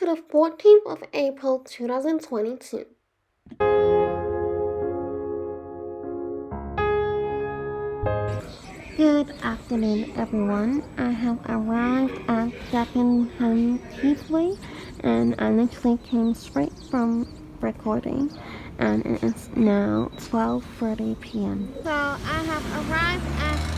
to the 14th of April 2022. Good afternoon, everyone. I have arrived at Dagenham Heathway, and I literally came straight from recording, and it is now 12:30 p.m. So I have arrived at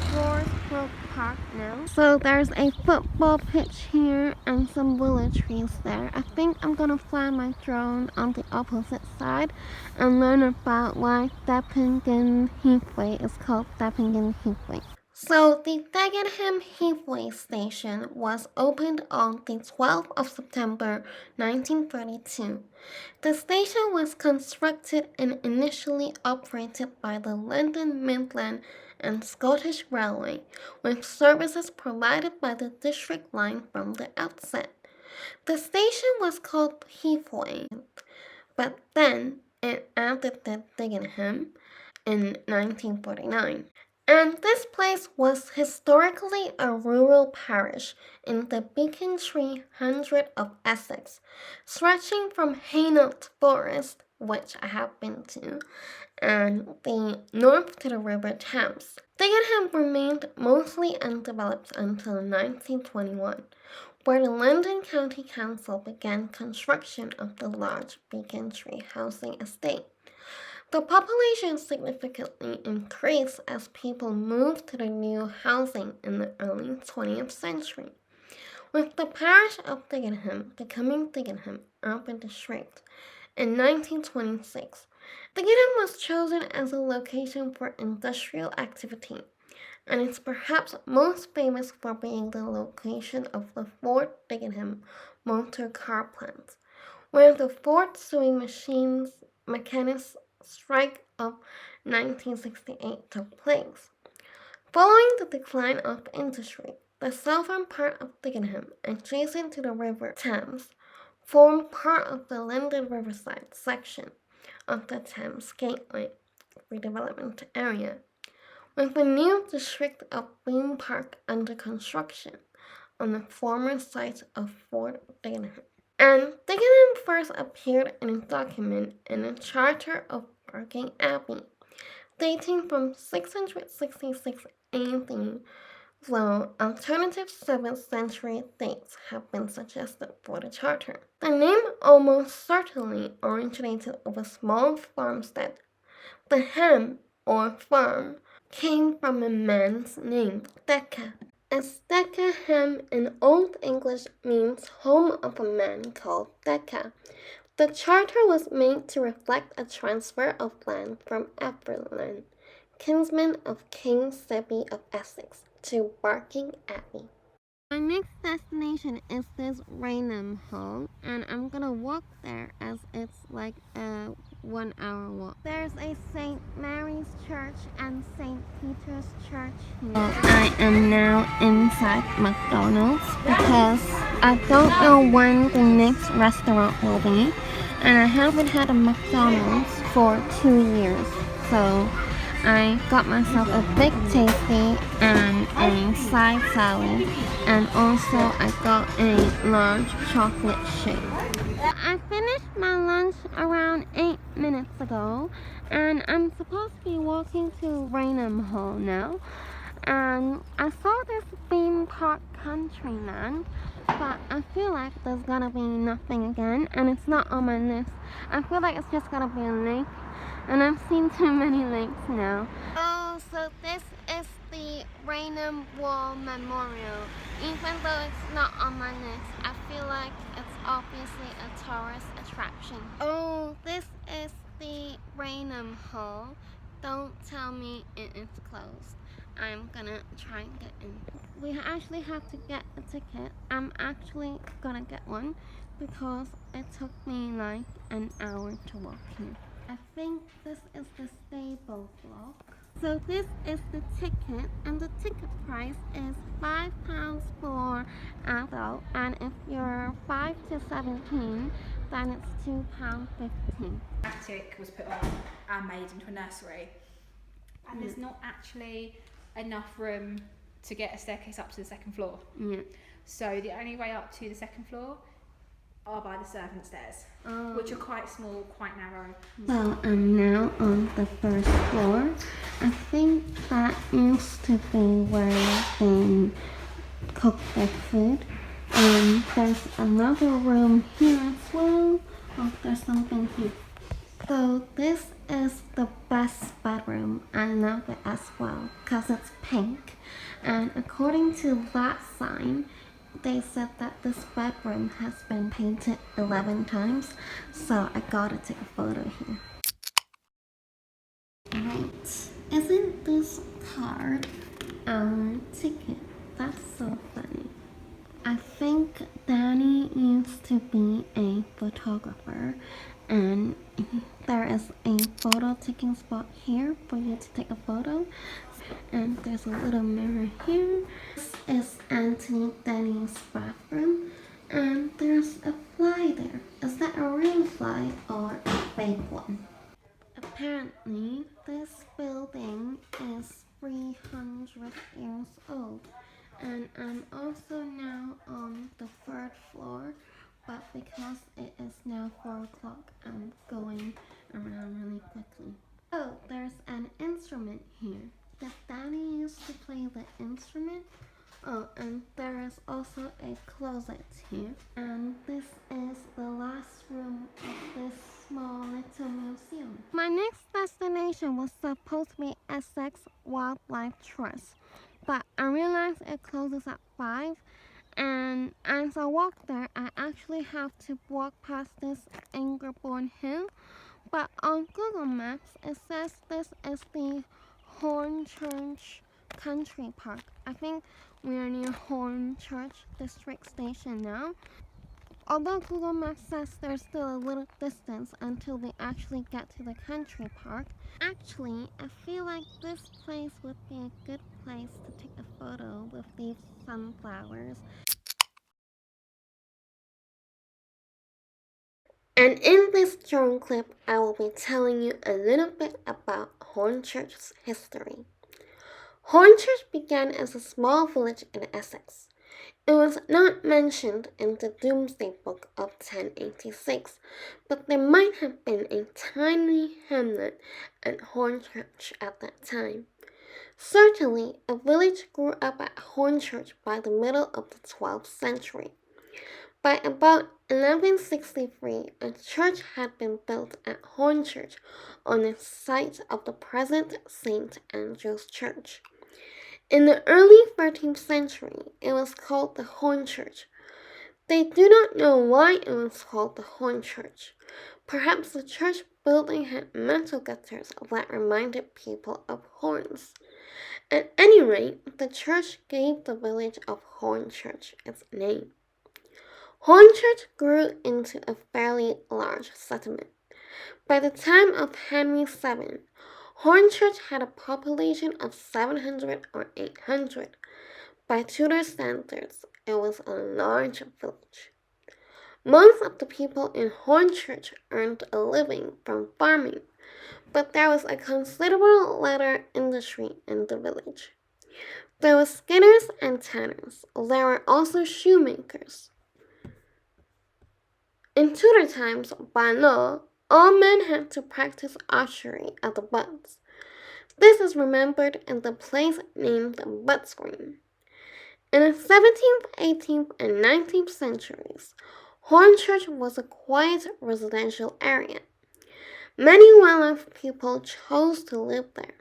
Brook Park now. So there's a football pitch here and some willow trees there. I think I'm gonna fly my drone on the opposite side and learn about why Dagenham Heathway is called Dagenham Heathway. So the Dagenham Heathway station was opened on the 12th of September 1932. The station was constructed and initially operated by the London Midland and Scottish Railway, with services provided by the District Line from the outset. The station was called Heathway, but then it added the Dagenham in 1949. And this place was historically a rural parish in the Beacon-Tree hundred of Essex, stretching from Hainault Forest, which I have been to, and the north to the River Thames. Dagenham remained mostly undeveloped until 1921, where the London County Council began construction of the large Beacon-Tree housing estate. The population significantly increased as people moved to the new housing in the early 20th century, with the parish of Dagenham becoming Dagenham Urban District in 1926. Dagenham was chosen as a location for industrial activity, and is perhaps most famous for being the location of the Ford Dagenham motor car plant, where the Ford sewing mechanics strike of 1968 took place. Following the decline of industry, the southern part of Dagenham, adjacent to the River Thames, formed part of the London Riverside section of the Thames Gateway redevelopment area, with the new district of Beam Park under construction on the former site of Fort Dagenham. And Dagenham first appeared in a document in the Charter of Barking Abbey, dating from 666 AD, though alternative 7th century dates have been suggested for the charter. The name almost certainly originated with a small farmstead. The ham, or farm, came from a man's name, Deca, as Dagenham in Old English means home of a man called Deca. The charter was made to reflect a transfer of land from Aberlin, kinsman of King Sebbi of Essex, to Barking Abbey. My next destination is this Rainham Hall, and I'm gonna walk there as it's like a 1-hour walk. There's a St. Mary's Church and St. Peter's Church here. I am now inside McDonald's because I don't know when the next restaurant will be, and I haven't had a McDonald's for 2 years, so I got myself a Big Tasty and a side salad, and also I got a large chocolate shake. I finished my lunch around 8 minutes ago, and I'm supposed to be walking to Rainham Hall now. And I saw this theme park Countryland, but I feel like there's gonna be nothing again, and it's not on my list. I feel like it's just gonna be a lake, and I've seen too many lakes now. Oh, so this is the Rainham War Memorial. Even though it's not on my list, I feel like it's obviously a tourist attraction. Oh, this is the Rainham Hall. Don't tell me it is closed. I'm gonna try and get in. We actually have to get a ticket. I'm actually gonna get one because it took me like an hour to walk here. I think this is the stable block. So this is the ticket, and the ticket price is £5 for adult, and if you're 5 to 17, then it's £2.50. Attic was put on and made into a nursery, and there's not actually enough room to get a staircase up to the second floor. Yeah. So the only way up to the second floor are by the servant stairs, which are quite small, quite narrow. Well, I'm now on the first floor. I think that used to be where they cook their food. There's another room here as well. Oh, there's something here. So this is the best bedroom. I love it as well because it's pink. And according to that sign, they said that this bedroom has been painted 11 times. So I gotta take a photo here. Right, isn't this card our ticket? That's so funny. I think Danny used to be a photographer, and there is a photo taking spot here for you to take a photo. And there's a little mirror here. This is Anthony Danny's bathroom, and there's a fly there. Is that a real fly or a fake one? Apparently, this building is 300 years old, and I'm also now on the third floor, but because it is now 4 o'clock, I'm going around really quickly. Oh, there's an instrument here. Did Danny used to play the instrument? Oh, and there is also a closet here. And this is the last room of this small little museum. My next destination was supposed to be Essex Wildlife Trust, but I realized it closes at 5. And as I walk there, I actually have to walk past this Ingebourne Hill. But on Google Maps, it says this is the Hornchurch Country Park. I think we are near Hornchurch District Station now. Although Google Maps says there's still a little distance until we actually get to the country park, actually, I feel like this place would be a good place to take a photo with these sunflowers. And in this drone clip, I will be telling you a little bit about Hornchurch's history. Hornchurch began as a small village in Essex. It was not mentioned in the Domesday Book of 1086, but there might have been a tiny hamlet at Hornchurch at that time. Certainly, a village grew up at Hornchurch by the middle of the 12th century. By about 1163, a church had been built at Hornchurch on the site of the present St. Andrew's Church. In the early 13th century, it was called the Hornchurch. They do not know why it was called the Hornchurch. Perhaps the church building had metal gutters that reminded people of horns. At any rate, the church gave the village of Hornchurch its name. Hornchurch grew into a fairly large settlement. By the time of Henry VII, Hornchurch had a population of 700 or 800. By Tudor standards, it was a large village. Most of the people in Hornchurch earned a living from farming, but there was a considerable leather industry in the village. There were skinners and tanners. There were also shoemakers. In Tudor times, by law, all men had to practice archery at the butts. This is remembered in the place named Butts Green. In the 17th, 18th, and 19th centuries, Hornchurch was a quiet residential area. Many well-off people chose to live there.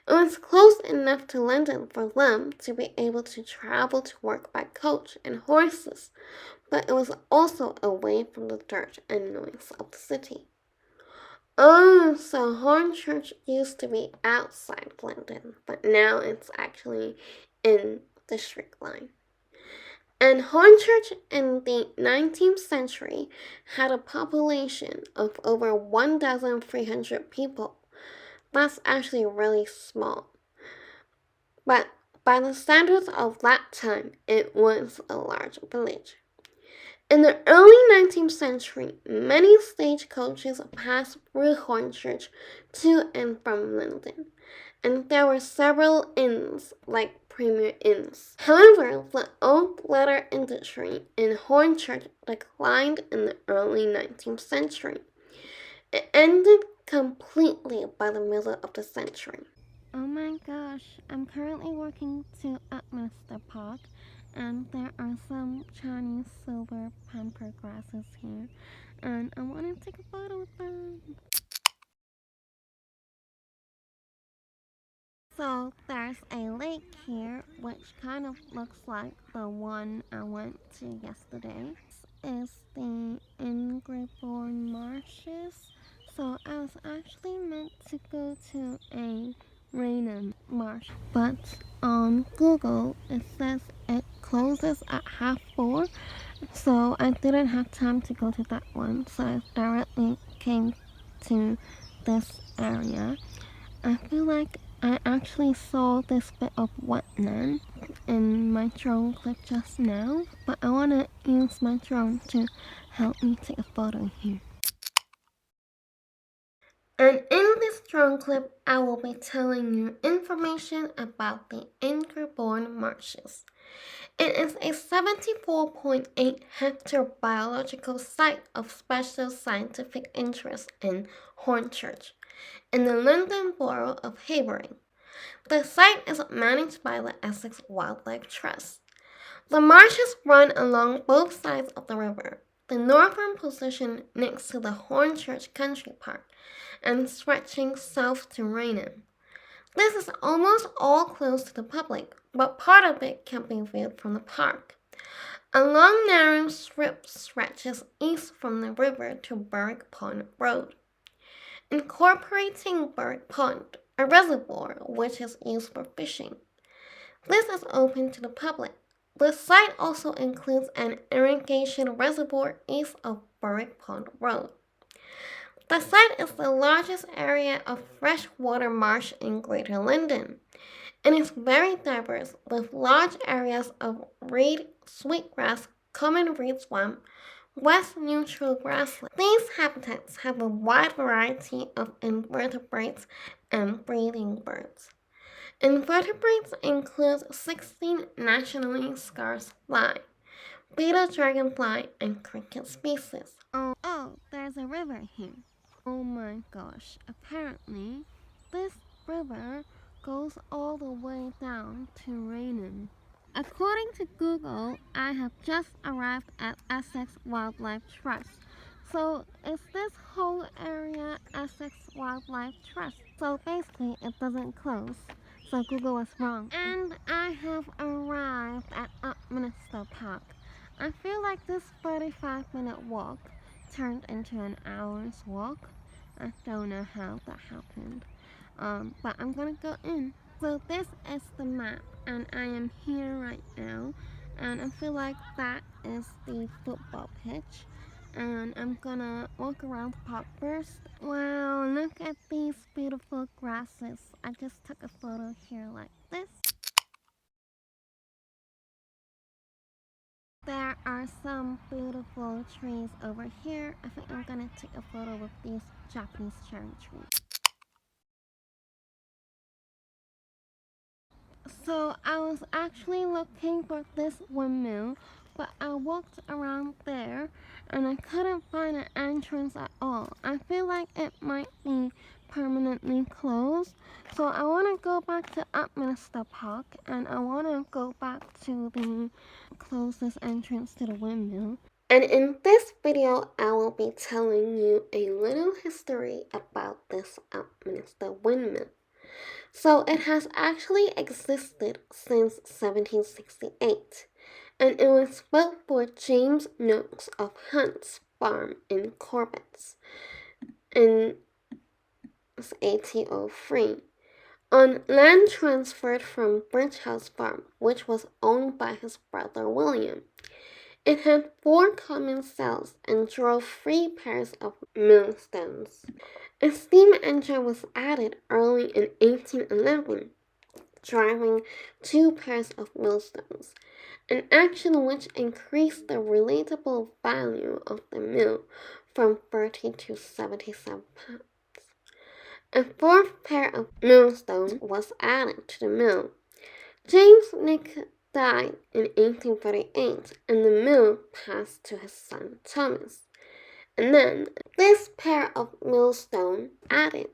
It was close enough to London for them to be able to travel to work by coach and horses, but it was also away from the dirt and noise of the city. Oh, so Hornchurch used to be outside London, but now it's actually in District Line. And Hornchurch in the 19th century had a population of over 1,300 people. That's actually really small. But by the standards of that time, it was a large village. In the early 19th century, many stagecoaches passed through Hornchurch to and from London, and there were several inns like premier inns. However, the old leather industry in Hornchurch declined in the early 19th century. It ended completely by the middle of the century. Oh my gosh, I'm currently walking to Upminister Park, and there are some Chinese silver pamper grasses here, and I want to take a photo with them. So there's a lake here, which kind of looks like the one I went to yesterday. This is the Ingebourne Marshes. So I was actually meant to go to a Rainham Marsh, but on Google it says it closes at 4:30, so I didn't have time to go to that one, so I directly came to this area. I feel like I actually saw this bit of wetland in my drone clip just now, but I want to use my drone to help me take a photo here. And in this drone clip, I will be telling you information about the Ingebourne Marshes. It is a 74.8 hectare biological site of special scientific interest in Hornchurch, in the London Borough of Havering. The site is managed by the Essex Wildlife Trust. The marshes run along both sides of the river, the northern position next to the Hornchurch Country Park, and stretching south to Rainham. This is almost all closed to the public, but part of it can be viewed from the park. A long narrow strip stretches east from the river to Brook Pond Road, incorporating Brook Pond, a reservoir which is used for fishing. This is open to the public. The site also includes an irrigation reservoir east of Brook Pond Road. The site is the largest area of freshwater marsh in Greater London, and is very diverse with large areas of reed, sweetgrass, common reed swamp, west neutral grassland. These habitats have a wide variety of invertebrates and breeding birds. Invertebrates include 16 nationally scarce fly, beetle dragonfly, and cricket species. Oh, there's a river here. Oh my gosh, apparently this river goes all the way down to Rainham. According to Google, I have just arrived at Essex Wildlife Trust. So is this whole area Essex Wildlife Trust? So basically it doesn't close. So Google was wrong. And I have arrived at Upminster Park. I feel like this 45-minute walk turned into an hour's walk. I don't know how that happened. But I'm gonna go in. So this is the map, and I am here right now, and I feel like that is the football pitch, and I'm gonna walk around the park first. Wow, look at these beautiful grasses. I just took a photo here like this. There are some beautiful trees over here. I think I'm gonna take a photo with these Japanese cherry trees. So I was actually looking for this windmill, but I walked around there and I couldn't find an entrance at all. I feel like it might be permanently closed. So I want to go back to Upminster Park, and I want to go back to the closest entrance to the windmill. And in this video, I will be telling you a little history about this Upminster windmill. So it has actually existed since 1768, and it was built for James Noakes of Hunt's Farm in Corbetts in 1803, on land transferred from Bridge House Farm, which was owned by his brother William. It had 4 common cells and drove 3 pairs of millstones. A steam engine was added early in 1811, driving 2 pairs of millstones, an action which increased the relatable value of the mill from 30 to 77 pounds. A 4th pair of millstones was added to the mill, James Nick died in 1838 and the mill passed to his son Thomas. And then this pair of millstones added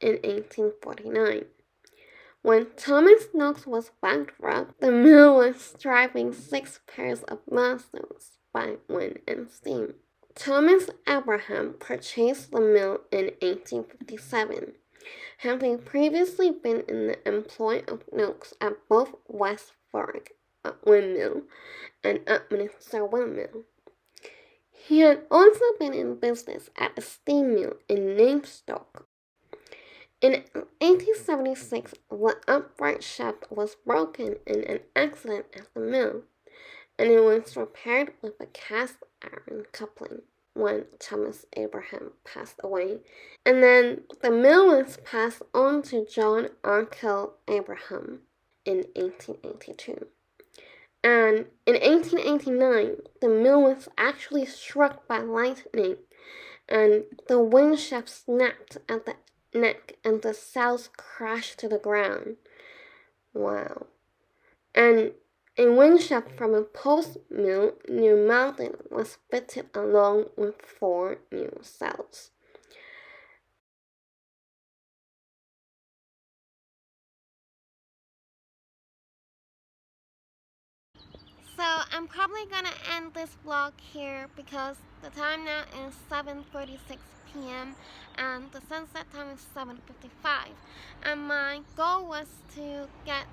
in 1849. When Thomas Knox was bankrupt, the mill was driving 6 pairs of millstones by wind and steam. Thomas Abraham purchased the mill in 1857, having previously been in the employ of Knox at both West Warwick Windmill and Upminster Windmill. He had also been in business at a steam mill in Namestoke. In 1876, the upright shaft was broken in an accident at the mill, and it was repaired with a cast iron coupling when Thomas Abraham passed away, and then the mill was passed on to John Arkell Abraham in 1882. And in 1889, the mill was actually struck by lightning, and the wind shaft snapped at the neck and the sails crashed to the ground. Wow. And a wind shaft from a post mill near Malden was fitted along with 4 new sails. So I'm probably gonna end this vlog here because the time now is 7:36 p.m. and the sunset time is 7:55. And my goal was to get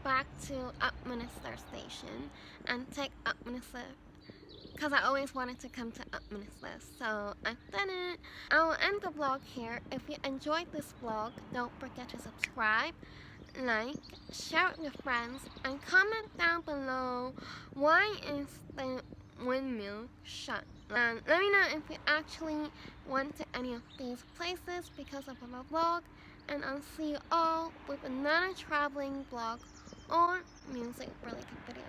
back to Upminster Station and take Upminster because I always wanted to come to Upminster, so I didn't. I will end the vlog here. If you enjoyed this vlog, don't forget to subscribe, like, share with your friends, and comment down below why is the windmill shut. And let me know if you actually went to any of these places because of my vlog, and I'll see you all with another traveling vlog or music related video.